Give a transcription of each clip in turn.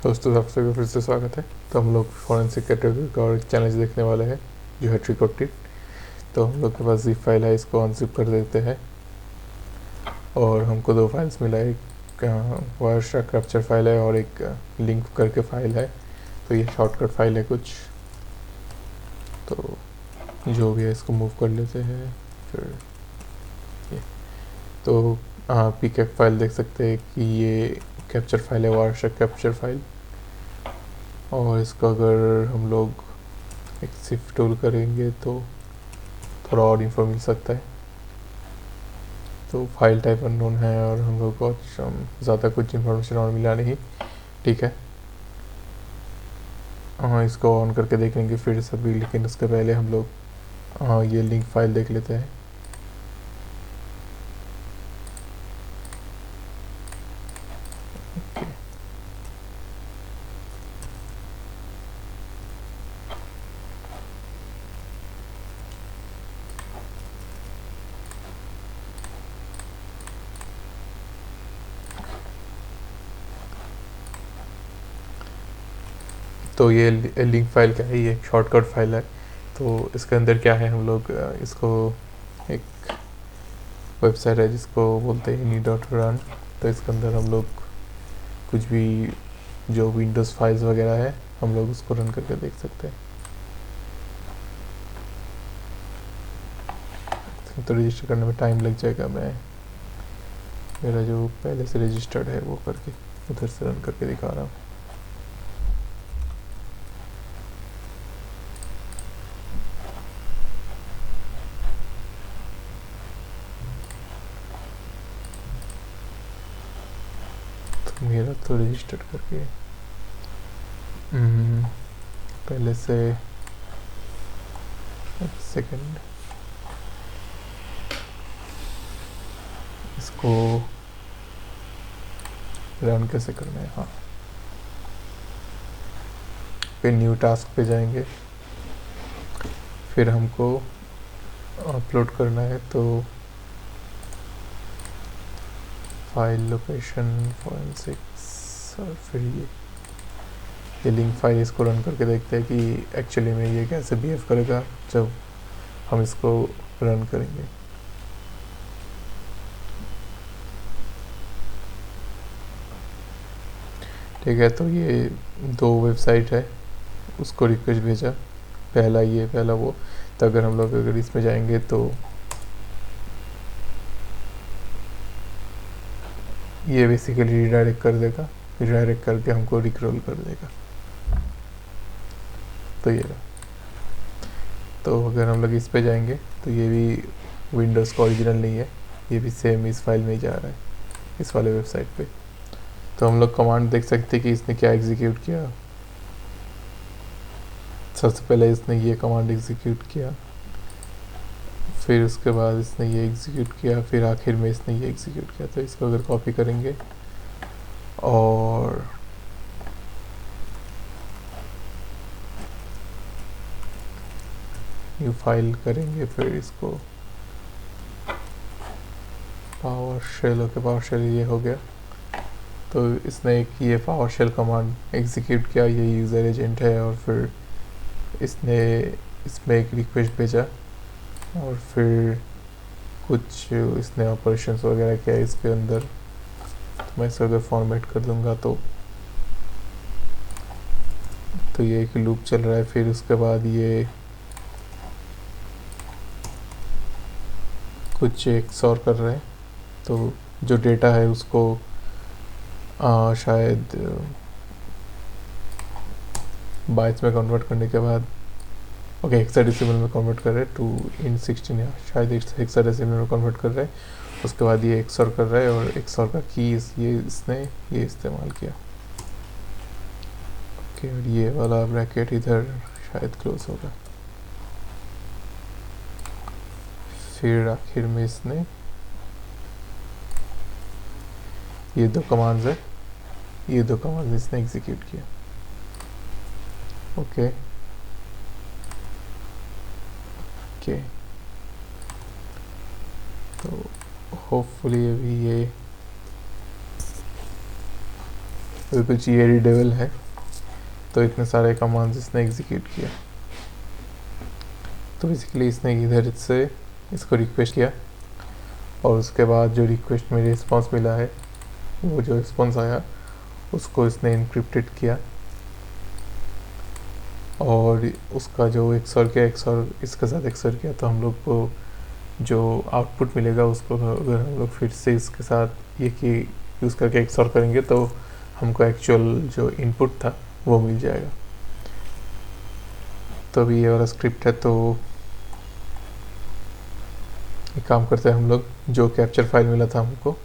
दोस्तों सबसे फिर से स्वागत है। तो हम लोग फॉरेंसिक कैटेगरी का और एक चैलेंज देखने वाले हैं जो है ट्रिकोटेड। तो हम लोग के पास जिप फाइल है, इसको अनजिप कर देते हैं और हमको दो फाइल्स मिला है, एक वायरशार्क कैप्चर फाइल है और एक लिंक करके फाइल है। तो ये शॉर्टकट फाइल है कुछ, तो जो भी है इसको मूव कर लेते हैं। फिर ये तो पीकैक फाइल देख सकते हैं कि ये कैप्चर फाइल है, वायरशार्क कैप्चर फाइल। और इसको अगर हम लोग एक सिफ टूल करेंगे तो थोड़ा और इन्फो मिल सकता है। तो फाइल टाइप अननोन है और हम लोग को ज़्यादा कुछ इन्फॉर्मेशन और मिला नहीं। ठीक है, हाँ इसको ऑन करके देखेंगे फिर सभी, लेकिन उसके पहले हम लोग ये लिंक फाइल देख लेते हैं। तो ये लिंक फाइल क्या है, ये एक शॉर्टकट फाइल है। तो इसके अंदर क्या है, हम लोग इसको एक वेबसाइट है जिसको बोलते हैं ini.run। तो इसके अंदर हम लोग कुछ भी जो विंडोज़ फाइल्स वगैरह है हम लोग उसको रन करके देख सकते हैं। तो रजिस्टर करने में टाइम लग जाएगा, मैं मेरा जो पहले से रजिस्टर्ड है वो करके उधर से रन करके दिखा रहा हूँ। तो मेरा तो रजिस्टर्ड करके पहले से, एक सेकेंड, इसको रन कैसे करना है। हाँ, फिर न्यू टास्क पे जाएंगे, फिर हमको अपलोड करना है। तो फाइल लोकेशन फॉरेंसिक्स और फिर ये लिंक फाइल, इसको रन करके देखते हैं कि एक्चुअली में ये कैसे बिहेव करेगा जब हम इसको रन करेंगे। ठीक है, तो ये दो वेबसाइट है, उसको रिक्वेस्ट भेजा, पहला ये पहला वो। तो अगर हम लोग अगर इसमें जाएंगे तो ये बेसिकली रिडायरेक्ट कर देगा, रिडायरेक्ट करके हमको रिक्रोल कर देगा। तो ये रहा। तो अगर हम लोग इस पे जाएंगे तो ये भी विंडोज़ का ओरिजिनल नहीं है, ये भी सेम इस फाइल में ही जा रहा है, इस वाले वेबसाइट पे। तो हम लोग कमांड देख सकते हैं कि इसने क्या एग्जीक्यूट किया। सबसे पहले इसने ये कमांड एग्जीक्यूट किया, फिर उसके बाद इसने ये एग्जीक्यूट किया, फिर आखिर में इसने ये एग्जीक्यूट किया। तो इसको अगर कॉपी करेंगे और न्यू फाइल करेंगे, फिर इसको power shell, okay power shell ये हो गया। तो इसने एक ये पावर शेल कमांड एग्जीक्यूट किया, ये यूज़र एजेंट है, और फिर इसने इसमें एक रिक्वेस्ट भेजा और फिर कुछ इसने ऑपरेशंस वगैरह किया इसके अंदर। तो मैं इसको अगर फॉर्मेट कर दूंगा तो ये एक लूप चल रहा है। फिर उसके बाद ये कुछ एक्सॉर कर रहे हैं, तो जो डेटा है उसको शायद बाइट्स में कन्वर्ट करने के बाद, ओके हेक्साडेसिमल में कन्वर्ट कर रहे हैं, 2 इन 16 या शायद हेक्साडेसिमल में कन्वर्ट कर रहे हैं। उसके बाद ये एक्सॉर कर रहा है और एक्सॉर का की ये इसने ये इस्तेमाल किया। ओके, और ये वाला ब्रैकेट इधर शायद क्लोज होगा। फिर आखिर में इसने ये दो कमांड्स है, ये दो कमांड्स इसने एग्जीक्यूट किया। ओके ओके, तो होपफुली अभी ये अभी कुछ ये रीडेबल है, तो इतने सारे कमांड्स इसने एग्जीक्यूट किया। तो बेसिकली इसने इधर से इसको रिक्वेस्ट किया, और उसके बाद जो रिक्वेस्ट में रिस्पॉन्स मिला है, वो जो रिस्पॉन्स आया उसको इसने इनक्रिप्टेड किया, और उसका जो एक्सॉर किया, एक्सॉर इसके साथ एक्सॉर किया, तो हम लोग को जो आउटपुट मिलेगा उसको अगर हम लोग फिर से इसके साथ ये की यूज़ करके एक्सॉर करेंगे तो हमको एक्चुअल जो इनपुट था वो मिल जाएगा। तो अभी ये वाला स्क्रिप्ट है, तो एक काम करते हैं हम लोग, जो कैप्चर फाइल मिला था हमको,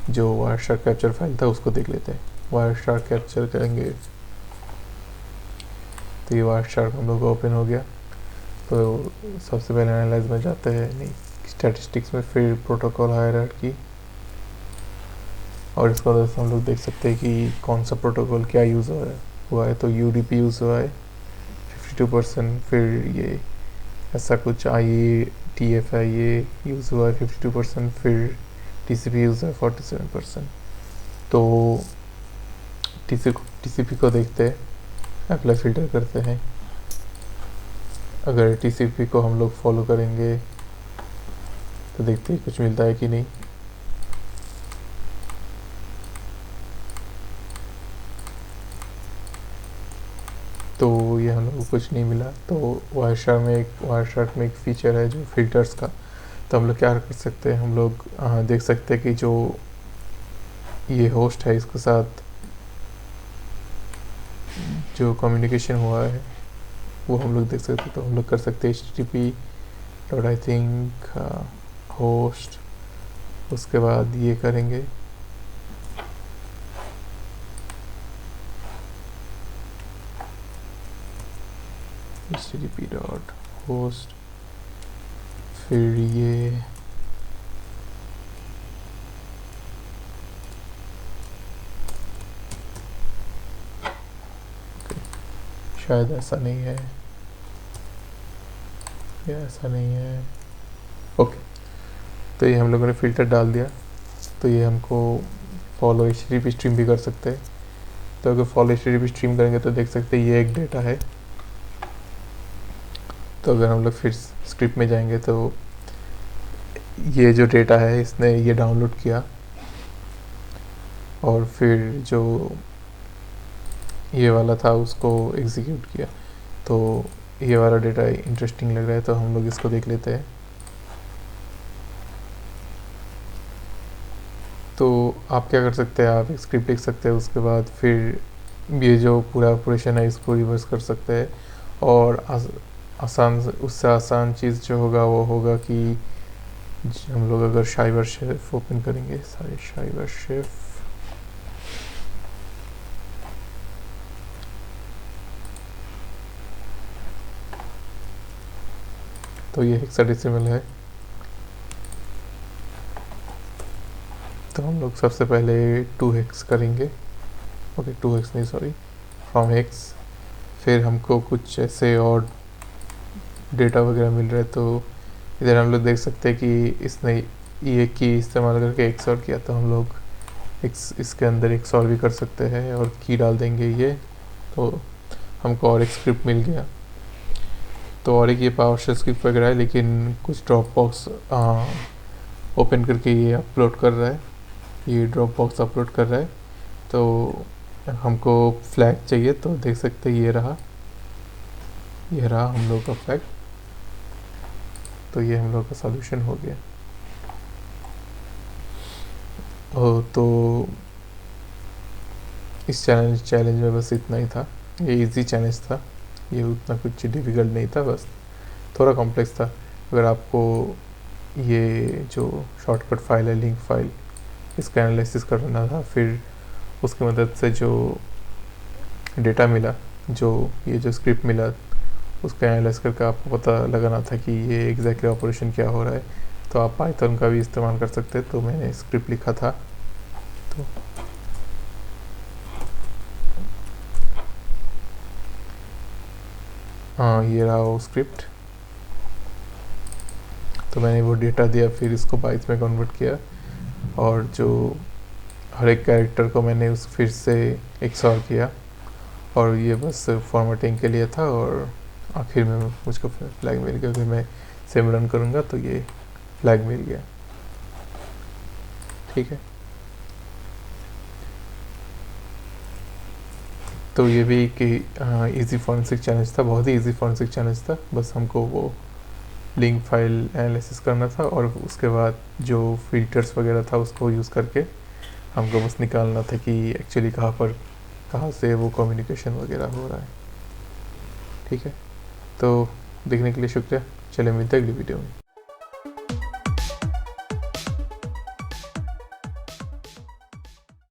जो वायरशार्क कैप्चर फाइल था उसको देख लेते हैं। वायरशार्क कैप्चर करेंगे तो ये वायरशार्क हम लोग को ओपन हो गया। तो सबसे पहले एनालाइज में जाते हैं, नहीं स्टैटिस्टिक्स में, फिर प्रोटोकॉल हायरार्की, और इसको हम लोग देख सकते हैं कि कौन सा प्रोटोकॉल क्या यूज़ हुआ है। तो यूडीपी यूज़ हुआ है 52%, फिर ये ऐसा कुछ IETF यूज़ हुआ है 52%, फिर TCP यूज़ है 47%। तो TCP को देखते हैं, अप्लाई फिल्टर करते हैं। अगर TCP को हम लोग फॉलो करेंगे तो देखते हैं कुछ मिलता है कि नहीं। तो ये हम लोग को कुछ नहीं मिला। तो वायरशार्क में एक फीचर है जो फिल्टर्स का। तो हम लोग क्या कर सकते हैं, हम लोग देख सकते हैं कि जो ये होस्ट है इसके साथ जो कम्युनिकेशन हुआ है वो हम लोग देख सकते हैं। तो हम लोग कर सकते हैं http host, उसके बाद ये करेंगे http.host, फिर ये शायद ऐसा नहीं है, या ऐसा नहीं है। ओके, तो ये हम लोगों ने फ़िल्टर डाल दिया। तो ये हमको फॉलो HTTP स्ट्रीम भी कर सकते हैं। तो अगर फॉलो HTTP स्ट्रीम करेंगे तो देख सकते हैं ये एक डेटा है। तो अगर हम लोग फिर स्क्रिप्ट में जाएंगे तो ये जो डेटा है इसने ये डाउनलोड किया, और फिर जो ये वाला था उसको एग्जीक्यूट किया। तो ये वाला डेटा इंटरेस्टिंग लग रहा है, तो हम लोग इसको देख लेते हैं। तो आप क्या कर सकते हैं, आप एक स्क्रिप्ट लिख सकते हैं, उसके बाद फिर ये जो पूरा ऑपरेशन है इसको रिवर्स कर सकते हैं। और उससे आसान चीज़ जो होगा वो होगा कि हम लोग अगर शाइवर शेफ ओपन करेंगे, सारे शाइवर शेफ, तो ये हेक्साडेसिमल है। तो हम लोग सबसे पहले 2 हेक्स करेंगे, ओके 2 हेक्स नहीं सॉरी, फ्रॉम हेक्स। फिर हमको कुछ ऐसे और डेटा वगैरह मिल रहा है। तो इधर हम लोग देख सकते हैं कि इसने ये की इस्तेमाल करके एक्सॉर किया। तो हम लोग इसके अंदर एक्सॉर भी कर सकते हैं और की डाल देंगे ये, तो हमको और एक स्क्रिप्ट मिल गया। तो और एक ये पावरशेल स्क्रिप्ट वगैरह है, लेकिन कुछ ड्रॉप बॉक्स ओपन करके ये अपलोड कर रहा है, ये ड्रॉप बॉक्स अपलोड कर रहा है। तो हमको फ्लैग चाहिए, तो देख सकते हैं ये रहा हम लोग का फ्लैग। तो ये हम लोग का सॉल्यूशन हो गया। तो इस चैलेंज में बस इतना ही था। ये इजी चैलेंज था, ये उतना कुछ डिफ़िकल्ट नहीं था, बस थोड़ा कॉम्प्लेक्स था। अगर आपको ये जो शॉर्टकट फाइल है, लिंक फाइल, इसका एनालिसिस करना था, फिर उसकी मदद से जो डेटा मिला, जो ये जो स्क्रिप्ट मिला, उसका एनालाइज करके आपको पता लगाना था कि ये एग्जैक्टली ऑपरेशन क्या हो रहा है, तो आप पाइथन का भी इस्तेमाल कर सकते हैं। तो मैंने स्क्रिप्ट लिखा था। तो हाँ, ये रहा वो स्क्रिप्ट। तो मैंने वो डेटा दिया, फिर इसको बाइट्स में कन्वर्ट किया, और जो हर एक कैरेक्टर को मैंने उस फिर से एक्सॉर किया, और ये बस फॉर्मेटिंग के लिए था। और आखिर में मुझको फ्लैग मिल गया। फिर मैं सिम रन करूँगा तो ये फ्लैग मिल गया। ठीक है, तो ये भी कि इजी फॉरेंसिक चैलेंज था, बहुत ही इजी फॉरेंसिक चैलेंज था। बस हमको वो लिंक फाइल एनालिसिस करना था, और उसके बाद जो फिल्टर्स वगैरह था उसको यूज़ करके हमको बस निकालना था कि एक्चुअली कहाँ से वो कम्युनिकेशन वगैरह हो रहा है। ठीक है, तो देखने के लिए शुक्रिया। चलिए मिलते हैं अगली वीडियो में।